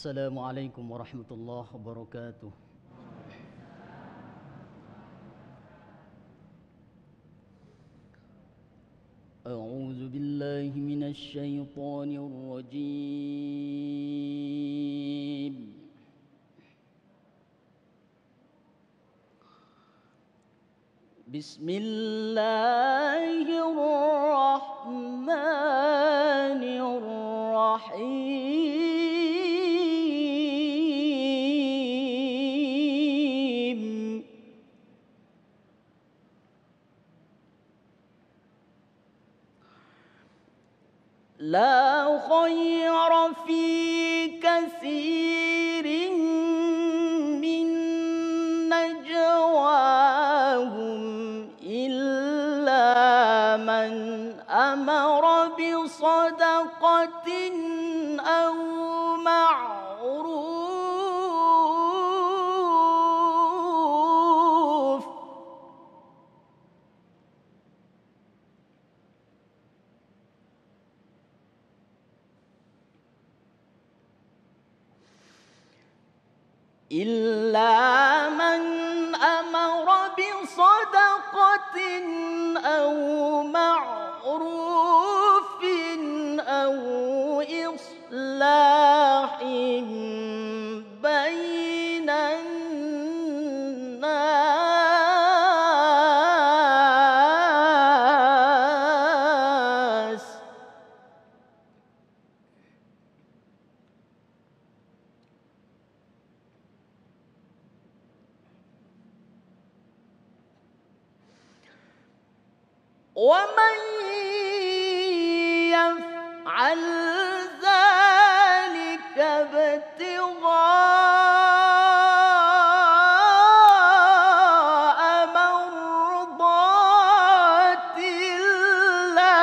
Assalamualaikum warahmatullahi wabarakatuh. أعوذ بالله من الشيطان الرجيم. بسم الله الرحمن الرحيم. لا خير في كثير من نجواهم إلا من أمر بصدقة أو معروف أو إصلاح بين الناس. ومن يفعل ذلك ابتغاء مرضات الله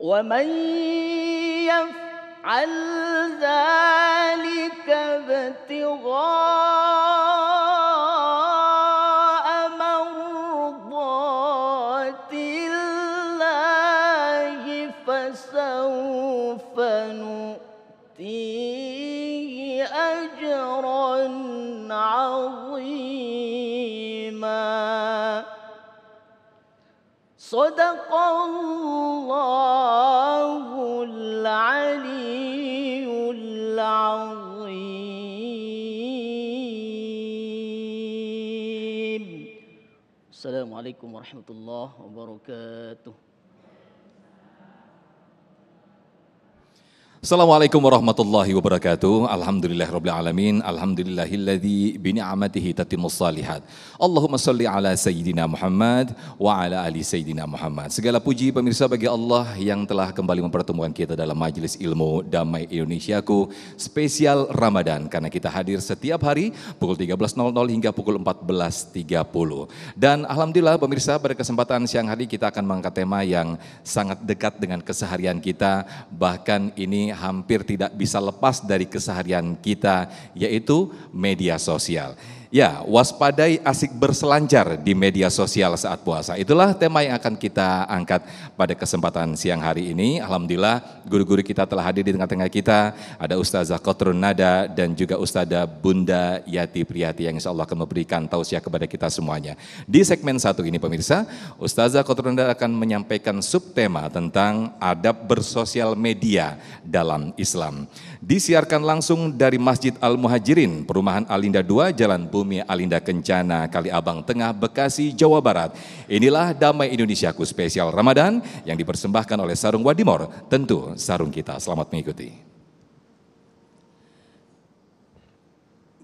ومن يفعل ذلك ابتغاء مرضات الله فسوف نؤتيه أجرا عظيما. صدق الله العلي العظيم. Assalamualaikum warahmatullahi wabarakatuh. Assalamualaikum warahmatullahi wabarakatuh. Alhamdulillahirrabbilalamin. Alhamdulillahilladzi bini'amatihi tatimmus salihat. Allahumma salli ala Sayyidina Muhammad wa ala ali Sayyidina Muhammad. Segala puji pemirsa bagi Allah yang telah kembali mempertemukan kita dalam Majelis Ilmu Damai Indonesiaku spesial Ramadan. Karena kita hadir setiap hari pukul 13.00 hingga pukul 14.30. Dan Alhamdulillah pemirsa, pada kesempatan siang hari kita akan mengangkat tema yang sangat dekat dengan keseharian kita. Bahkan ini hampir tidak bisa lepas dari keseharian kita, yaitu media sosial. Ya, waspadai asik berselancar di media sosial saat puasa. Itulah tema yang akan kita angkat pada kesempatan siang hari ini. Alhamdulillah guru-guru kita telah hadir di tengah-tengah kita. Ada Ustazah Qatrun Nada dan juga Ustazah Bunda Yati Priyati yang insya Allah akan memberikan tausiah kepada kita semuanya. Di segmen satu ini pemirsa, Ustazah Qatrun Nada akan menyampaikan subtema tentang adab bersosial media dalam Islam. Disiarkan langsung dari Masjid Al-Muhajirin, Perumahan Alinda 2, Jalan Bumi Alinda Kencana, Kaliabang Tengah, Bekasi, Jawa Barat. Inilah Damai Indonesiaku spesial Ramadan yang dipersembahkan oleh Sarung Wadimor, tentu sarung kita. Selamat mengikuti.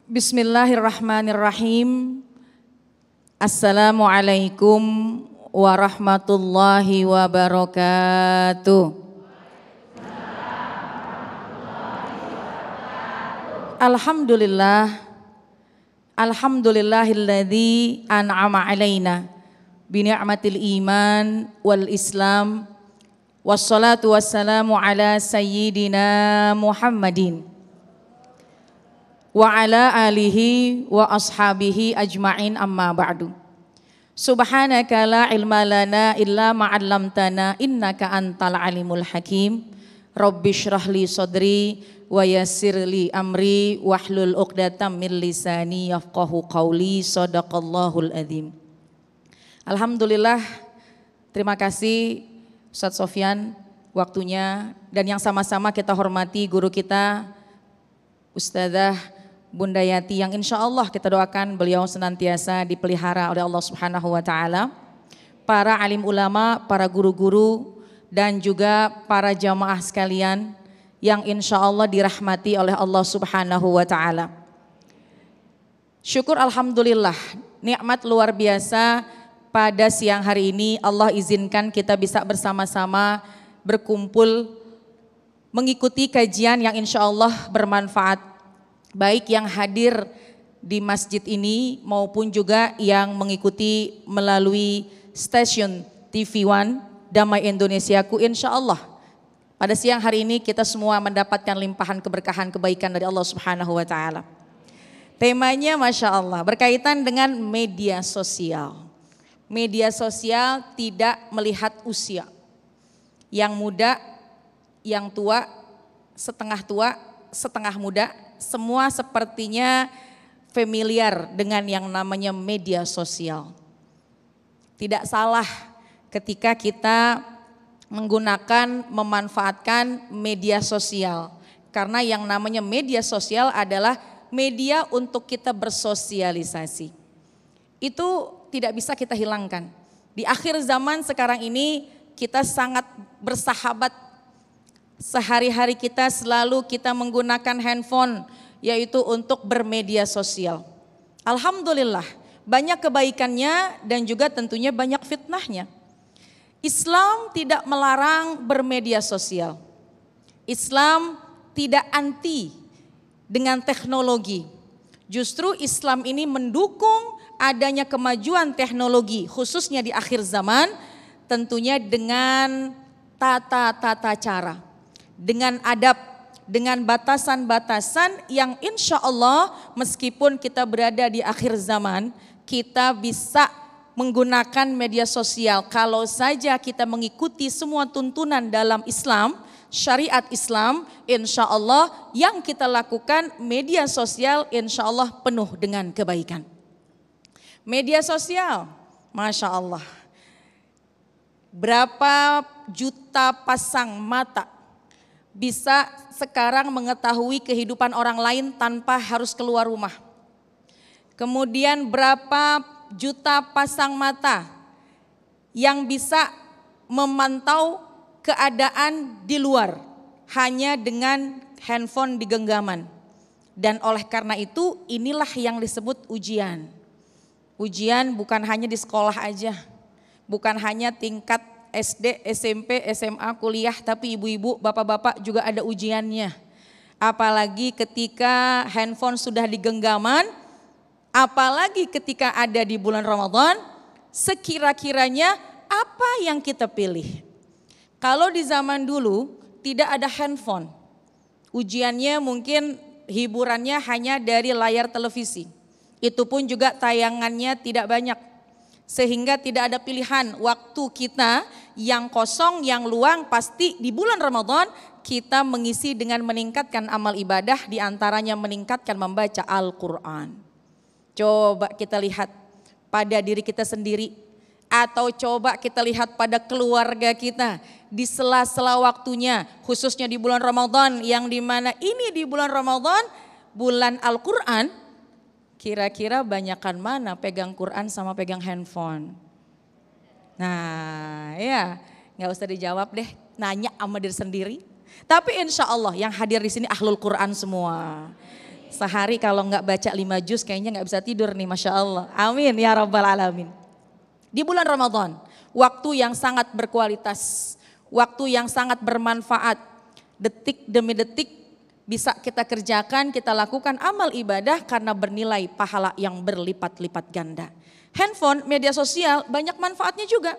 Bismillahirrahmanirrahim. Assalamualaikum warahmatullahi wabarakatuh. Alhamdulillah, alhamdulillahilladzi an'ama alaina bi ni'matil iman wal islam wassalatu wassalamu ala sayyidina Muhammadin wa ala alihi wa ashabihi ajma'in amma ba'du. Subhanaka la ilma lana illa ma 'allamtana innaka antal alimul hakim. Rabbi shrah li sadri wa yassir li amri wahlul 'uqdatam min lisani yafqahu qawli. Shadaqallahul adzim. Alhamdulillah, terima kasih Ustadz Sofyan waktunya, dan yang sama-sama kita hormati guru kita Ustadzah Bunda Yati, yang insya Allah kita doakan beliau senantiasa dipelihara oleh Allah Subhanahu wa Ta'ala, para alim ulama, para guru-guru, dan juga para jamaah sekalian yang insya Allah dirahmati oleh Allah Subhanahu wa Ta'ala. Syukur alhamdulillah, nikmat luar biasa pada siang hari ini Allah izinkan kita bisa bersama-sama berkumpul mengikuti kajian yang insya Allah bermanfaat, baik yang hadir di masjid ini maupun juga yang mengikuti melalui stasiun TV One Damai Indonesiaku. Insya Allah pada siang hari ini kita semua mendapatkan limpahan keberkahan kebaikan dari Allah Subhanahu wa Ta'ala. Temanya Masya Allah berkaitan dengan media sosial. Media sosial tidak melihat usia, yang muda, yang tua, setengah muda, semua sepertinya familiar dengan yang namanya media sosial. Tidak salah ketika kita menggunakan, memanfaatkan media sosial. Karena yang namanya media sosial adalah media untuk kita bersosialisasi. Itu tidak bisa kita hilangkan. Di akhir zaman sekarang ini kita sangat bersahabat. Sehari-hari kita selalu kita menggunakan handphone, yaitu untuk bermedia sosial. Alhamdulillah, banyak kebaikannya dan juga tentunya banyak fitnahnya. Islam tidak melarang bermedia sosial. Islam tidak anti dengan teknologi. Justru Islam ini mendukung adanya kemajuan teknologi, khususnya di akhir zaman, tentunya dengan tata cara, dengan adab, dengan batasan-batasan yang insya Allah meskipun kita berada di akhir zaman, kita bisa menggunakan media sosial kalau saja kita mengikuti semua tuntunan dalam Islam, syariat Islam. Insya Allah yang kita lakukan media sosial insya Allah penuh dengan kebaikan. Media sosial, Masya Allah, berapa juta pasang mata bisa sekarang mengetahui kehidupan orang lain tanpa harus keluar rumah. Kemudian berapa juta pasang mata yang bisa memantau keadaan di luar hanya dengan handphone di genggaman. Dan oleh karena itu inilah yang disebut ujian. Ujian bukan hanya di sekolah aja, bukan hanya tingkat SD, SMP, SMA, kuliah, tapi ibu-ibu, bapak-bapak juga ada ujiannya. Apalagi ketika handphone sudah di genggaman, apalagi ketika ada di bulan Ramadan, sekira-kiranya apa yang kita pilih? Kalau di zaman dulu tidak ada handphone, ujiannya mungkin hiburannya hanya dari layar televisi. Itu pun juga tayangannya tidak banyak. Sehingga tidak ada pilihan waktu kita yang kosong, yang luang, pasti di bulan Ramadan kita mengisi dengan meningkatkan amal ibadah, diantaranya meningkatkan membaca Al-Quran. Coba kita lihat pada diri kita sendiri, atau coba kita lihat pada keluarga kita di sela-sela waktunya, khususnya di bulan Ramadan, yang dimana ini di bulan Ramadan, bulan Al-Quran. Kira-kira banyakan mana pegang Quran sama pegang handphone? Nah ya, gak usah dijawab deh, nanya sama diri sendiri. Tapi insya Allah yang hadir di sini ahlul Quran semua. Sehari kalau nggak baca 5 juz kayaknya nggak bisa tidur nih, Masya Allah. Amin ya Rabbal Alamin. Di bulan Ramadan, waktu yang sangat berkualitas, waktu yang sangat bermanfaat, detik demi detik bisa kita kerjakan, kita lakukan amal ibadah karena bernilai pahala yang berlipat-lipat ganda. Handphone, media sosial banyak manfaatnya juga.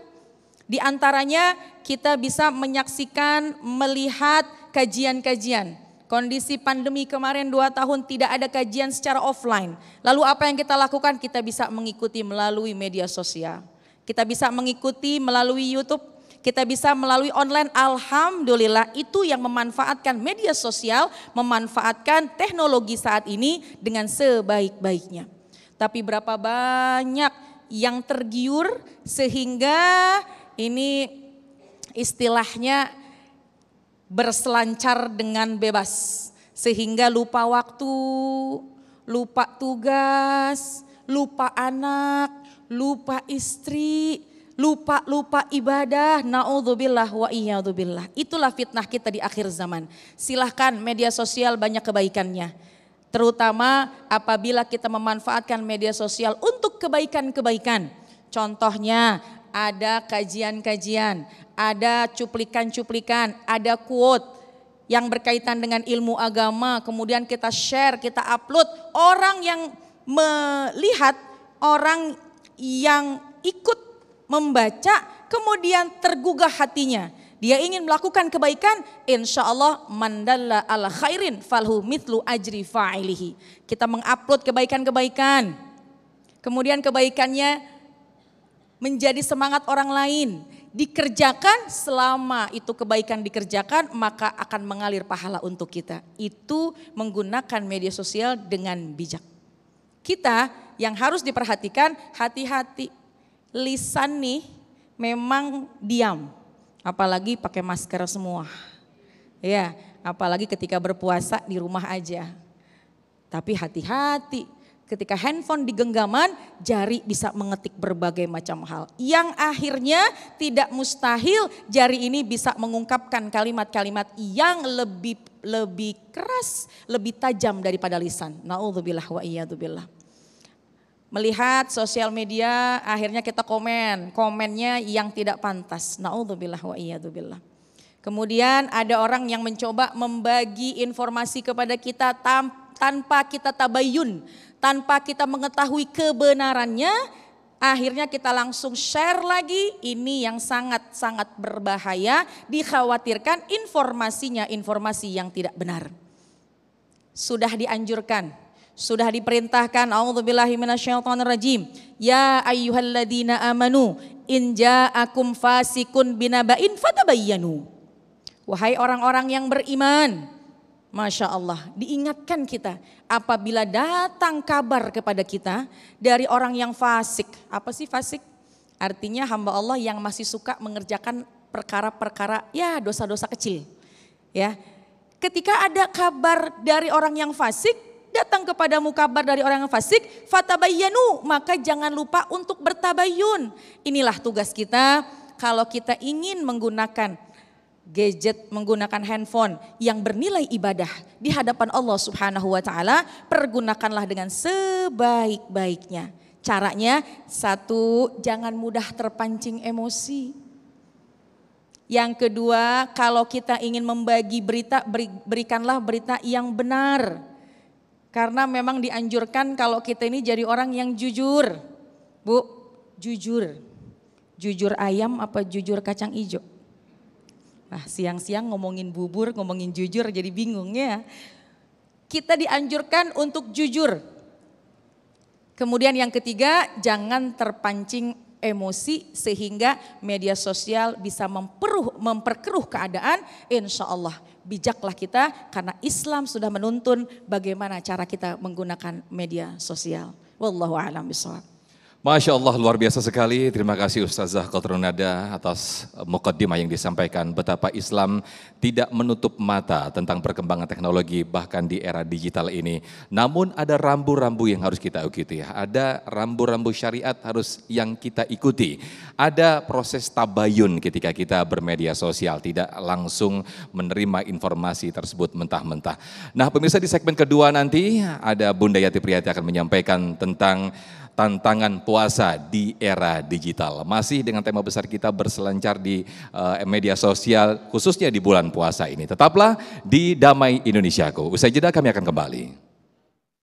Di antaranya kita bisa menyaksikan, melihat kajian-kajian. Kondisi pandemi kemarin 2 tahun tidak ada kajian secara offline. Lalu apa yang kita lakukan? Kita bisa mengikuti melalui media sosial. Kita bisa mengikuti melalui YouTube. Kita bisa melalui online. Alhamdulillah itu yang memanfaatkan media sosial, memanfaatkan teknologi saat ini dengan sebaik-baiknya. Tapi berapa banyak yang tergiur sehingga ini istilahnya berselancar dengan bebas, sehingga lupa waktu, lupa tugas, lupa anak, lupa istri, lupa ibadah. Naudzubillah wa iyadzubillah. Itulah fitnah kita di akhir zaman. Silahkan media sosial banyak kebaikannya, terutama apabila kita memanfaatkan media sosial untuk kebaikan-kebaikan. Contohnya ada kajian-kajian, ada cuplikan-cuplikan, ada quote yang berkaitan dengan ilmu agama, kemudian kita share, kita upload. Orang yang melihat, orang yang ikut membaca, kemudian tergugah hatinya. Dia ingin melakukan kebaikan, insya Allah mandalla ala khairin falhu mithlu ajri fa'ilihi. Kita mengupload kebaikan-kebaikan, kemudian kebaikannya menjadi semangat orang lain, dikerjakan. Selama itu kebaikan dikerjakan, maka akan mengalir pahala untuk kita. Itu menggunakan media sosial dengan bijak. Kita yang harus diperhatikan, hati-hati. Lisan nih memang diam, apalagi pakai masker semua. Ya, apalagi ketika berpuasa di rumah aja. Tapi hati-hati. Ketika handphone di genggaman, jari bisa mengetik berbagai macam hal. Yang akhirnya tidak mustahil jari ini bisa mengungkapkan kalimat-kalimat yang lebih keras, lebih tajam daripada lisan. Naudzubillah wa iyadzubillah. Melihat sosial media, akhirnya kita komennya yang tidak pantas. Naudzubillah wa iyadzubillah. Kemudian ada orang yang mencoba membagi informasi kepada kita tanpa kita tabayun, tanpa kita mengetahui kebenarannya, akhirnya kita langsung share lagi. Ini yang sangat-sangat berbahaya, dikhawatirkan informasinya informasi yang tidak benar. Sudah dianjurkan, sudah diperintahkan, a'udzubillahi minasyaitonirrajim, ya ayyuhalladzina amanu in ja'akum fasikun binaba'in fatabayyanu. Wahai orang-orang yang beriman, Masya Allah, diingatkan kita apabila datang kabar kepada kita dari orang yang fasik. Apa sih fasik? Artinya hamba Allah yang masih suka mengerjakan perkara-perkara, ya dosa-dosa kecil. Ya, ketika ada kabar dari orang yang fasik, datang kepadamu kabar dari orang yang fasik, fatabayyanu, maka jangan lupa untuk bertabayun. Inilah tugas kita kalau kita ingin menggunakan gadget, menggunakan handphone yang bernilai ibadah di hadapan Allah Subhanahu wa taala, pergunakanlah dengan sebaik-baiknya. Caranya, 1, jangan mudah terpancing emosi. Yang kedua, kalau kita ingin membagi berita, berikanlah berita yang benar. Karena memang dianjurkan kalau kita ini jadi orang yang jujur. Bu, jujur. Jujur ayam apa jujur kacang hijau? Nah, siang-siang ngomongin bubur, ngomongin jujur jadi bingung ya. Kita dianjurkan untuk jujur. Kemudian yang ketiga, jangan terpancing emosi sehingga media sosial bisa memperkeruh keadaan. Insya Allah bijaklah kita karena Islam sudah menuntun bagaimana cara kita menggunakan media sosial. Wallahu a'lam bishawab. Masya Allah, luar biasa sekali. Terima kasih Ustazah Qatrun Nada atas muqaddimah yang disampaikan. Betapa Islam tidak menutup mata tentang perkembangan teknologi bahkan di era digital ini. Namun ada rambu-rambu yang harus kita ikuti. Ada rambu-rambu syariat harus yang kita ikuti. Ada proses tabayun ketika kita bermedia sosial. Tidak langsung menerima informasi tersebut mentah-mentah. Nah pemirsa, di segmen kedua nanti ada Bunda Yati Priyati akan menyampaikan tentang tantangan puasa di era digital. Masih dengan tema besar kita berselancar di media sosial khususnya di bulan puasa ini. Tetaplah di Damai Indonesiaku. Usai jeda kami akan kembali.